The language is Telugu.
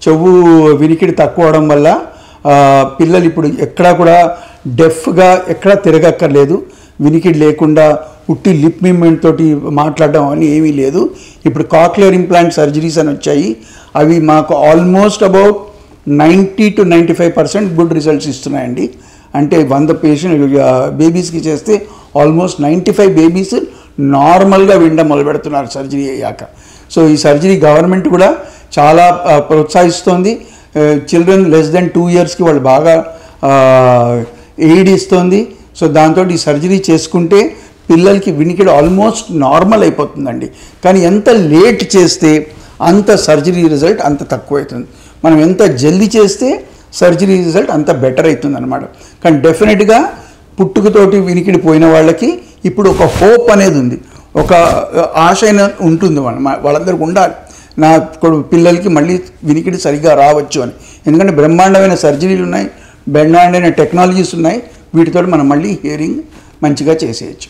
చెవు వినికిడి తక్కువ అవడం వల్ల పిల్లలు ఇప్పుడు ఎక్కడా కూడా డెఫ్గా ఎక్కడా తిరగక్కర్లేదు, వినికిడి లేకుండా ఉట్టి లిప్ మూమెంట్ తోటి మాట్లాడడం అని ఏమీ లేదు. ఇప్పుడు కాక్లియర్ ఇంప్లాంట్ సర్జరీస్ అని వచ్చాయి. అవి మాకు almost about 90 to 95% good results ఇస్తున్నాయండి. అంటే 100 పేషెంట్ బేబీస్కి చేస్తే ఆల్మోస్ట్ 95 బేబీస్ నార్మల్గా వినడం మొదలు పెడుతున్నారు సర్జరీ అయ్యాక. సో ఈ సర్జరీ గవర్నమెంట్ కూడా చాలా ప్రోత్సహిస్తోంది. చిల్డ్రన్ లెస్ దెన్ 2 yearsకి వాళ్ళు బాగా ఎయిడ్ ఇస్తుంది. సో దాంతో ఈ సర్జరీ చేసుకుంటే పిల్లలకి వినికిడి ఆల్మోస్ట్ నార్మల్ అయిపోతుందండి. కానీ ఎంత లేట్ చేస్తే అంత సర్జరీ రిజల్ట్ అంత తక్కువ అవుతుంది. మనం ఎంత జల్దీ చేస్తే సర్జరీ రిజల్ట్ అంత బెటర్ అవుతుంది అన్నమాట. కానీ డెఫినెట్గా పుట్టుకతోటి వినికిడి పోయిన వాళ్ళకి ఇప్పుడు ఒక హోప్ అనేది ఉంది, ఒక ఆశ అయినా ఉంటుంది వాళ్ళందరికీ ఉండాలి, నా పిల్లలకి మళ్ళీ వినికిడి సరిగ్గా రావచ్చు అని. ఎందుకంటే బ్రహ్మాండమైన సర్జరీలు ఉన్నాయి, బ్రహ్మాండమైన టెక్నాలజీస్ ఉన్నాయి, వీటితో మనం మళ్ళీ హియరింగ్ మంచిగా చేసేయచ్చు.